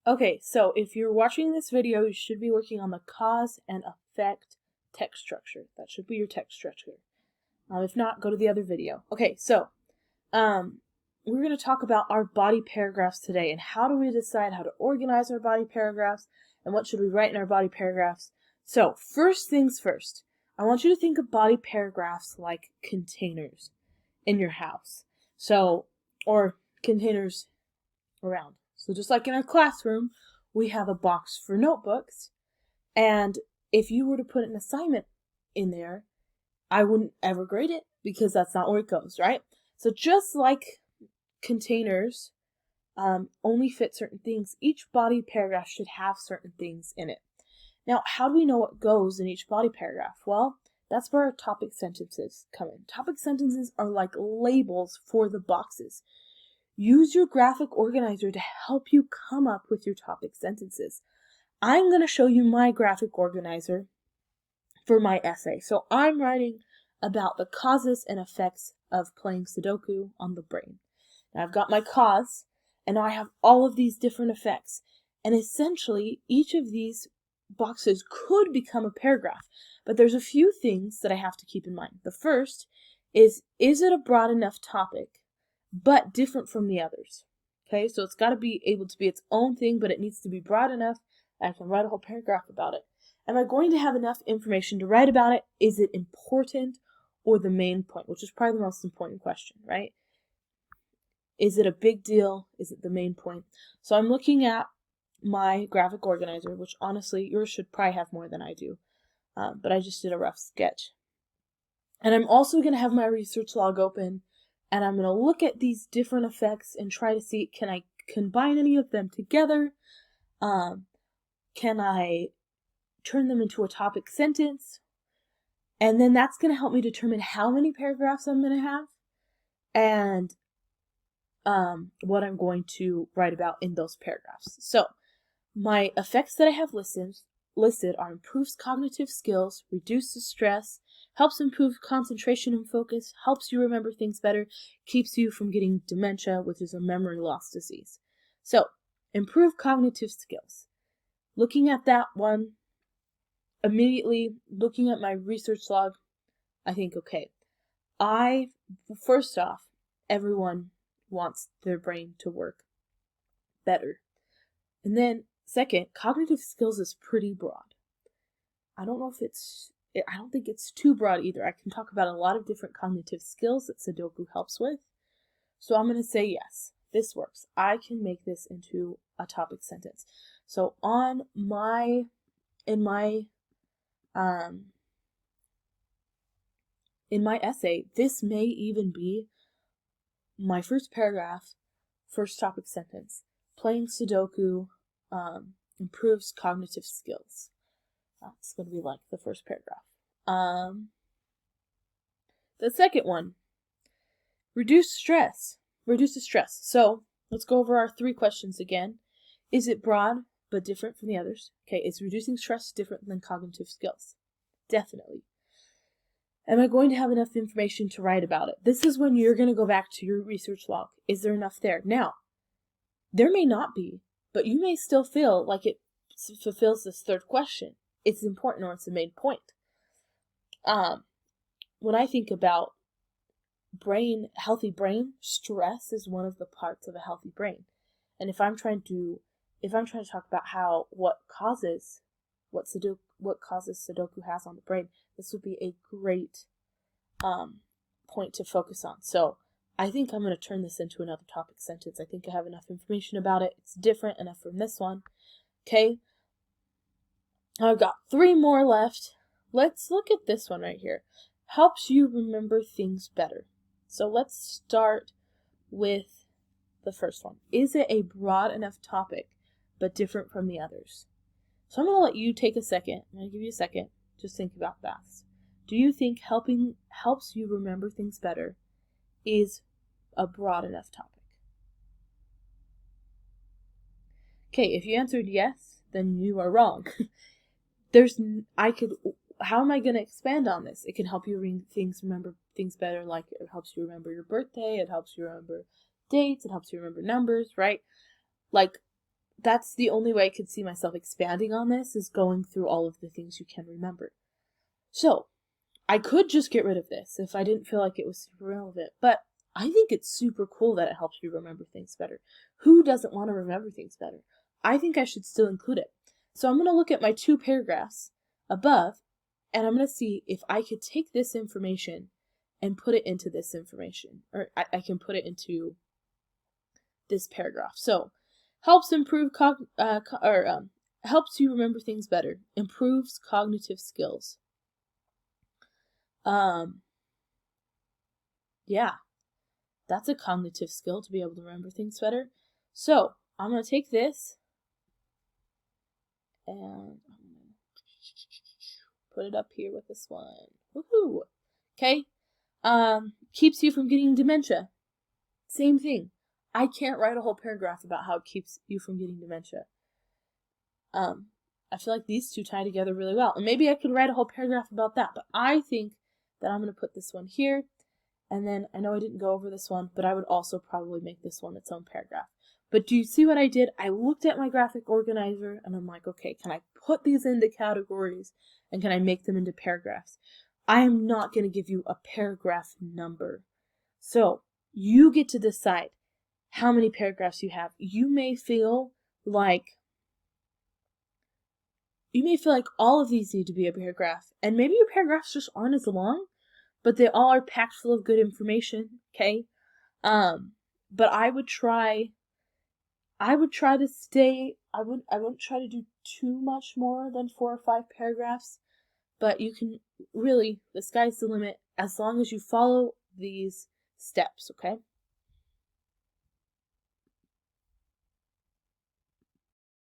Okay, so if you're watching this video, you should be working on the cause and effect text structure. That should be your text structure. If not, go to the other video. Okay, so we're going to talk about our body paragraphs today and how do we decide how to organize our body paragraphs and what should we write in our body paragraphs. So first things first, I want you to think of body paragraphs like containers in your house. So, or containers around. So just like in our classroom, we have a box for notebooks, and if you were to put an assignment in there, I wouldn't ever grade it because that's not where it goes, right? So just like containers only fit certain things, each body paragraph should have certain things in it. Now, how do we know what goes in each body paragraph? Well, that's where our topic sentences come in. Topic sentences are like labels for the boxes. Use your graphic organizer to help you come up with your topic sentences. I'm going to show you my graphic organizer for my essay. So I'm writing about the causes and effects of playing Sudoku on the brain. Now I've got my cause, and I have all of these different effects. And essentially, each of these boxes could become a paragraph, but there's a few things that I have to keep in mind. The first is it a broad enough topic, but different from the others? Okay, so it's got to be able to be its own thing, but it needs to be broad enough that I can write a whole paragraph about it. Am I going to have enough information to write about it? Is it important or the main point, which is probably the most important question, right? Is it a big deal? Is it the main point? So I'm looking at my graphic organizer, which honestly, yours should probably have more than I do, but I just did a rough sketch. And I'm also going to have my research log open, and I'm going to look at these different effects and try to see, can I combine any of them together? Can I turn them into a topic sentence? And then that's going to help me determine how many paragraphs I'm going to have and what I'm going to write about in those paragraphs. So my effects that I have listed are improves cognitive skills, reduces stress, helps improve concentration and focus, helps you remember things better, keeps you from getting dementia, which is a memory loss disease. So, improve cognitive skills. Looking at that one, immediately looking at my research log, I think, okay, first off, everyone wants their brain to work better. And then, second, cognitive skills is pretty broad. I don't think it's too broad either. I can talk about a lot of different cognitive skills that Sudoku helps with. So I'm going to say yes, this works. I can make this into a topic sentence. So in my essay, this may even be my first paragraph, first topic sentence. Playing Sudoku improves cognitive skills. That's going to be like the first paragraph. The second one, reduces stress. So let's go over our 3 questions again. Is it broad but different from the others? Okay, is reducing stress different than cognitive skills? Definitely. Am I going to have enough information to write about it? This is when you're going to go back to your research log. Is there enough there? Now, there may not be, but you may still feel like it fulfills this third question. It's important or it's the main point. When I think about healthy brain, stress is one of the parts of a healthy brain. And if I'm trying to talk about what causes Sudoku has on the brain, this would be a great point to focus on. So I think I'm going to turn this into another topic sentence. I think I have enough information about it. It's different enough from this one. Okay. I've got 3 more left. Let's look at this one right here. Helps you remember things better. So let's start with the first one. Is it a broad enough topic, but different from the others? So I'm going to let you take a second. I'm going to give you a second. Just think about that. Do you think helps you remember things better is a broad enough topic? Okay, if you answered yes, then you are wrong. How am I going to expand on this? It can help you remember things better, like it helps you remember your birthday, it helps you remember dates, it helps you remember numbers, right? Like, that's the only way I could see myself expanding on this, is going through all of the things you can remember. So, I could just get rid of this if I didn't feel like it was super relevant, but I think it's super cool that it helps you remember things better. Who doesn't want to remember things better? I think I should still include it. So I'm going to look at my 2 paragraphs above, and I'm going to see if I could take this information and put it into this information, or I can put it into this paragraph. So, helps improve helps you remember things better, improves cognitive skills. Yeah, that's a cognitive skill, to be able to remember things better. So, I'm going to take this and put it up here with this one. Woohoo! Okay. Keeps you from getting dementia. Same thing. I can't write a whole paragraph about how it keeps you from getting dementia. I feel like these two tie together really well. And maybe I could write a whole paragraph about that, but I think that I'm going to put this one here. And then I know I didn't go over this one, but I would also probably make this one its own paragraph. But do you see what I did? I looked at my graphic organizer and I'm like, okay, can I put these into categories and can I make them into paragraphs? I am not going to give you a paragraph number. So you get to decide how many paragraphs you have. You may feel like all of these need to be a paragraph, and maybe your paragraphs just aren't as long, but they all are packed full of good information, okay? But I would try to stay, I wouldn't try to do too much more than 4 or 5 paragraphs, but you can really, the sky's the limit as long as you follow these steps, okay?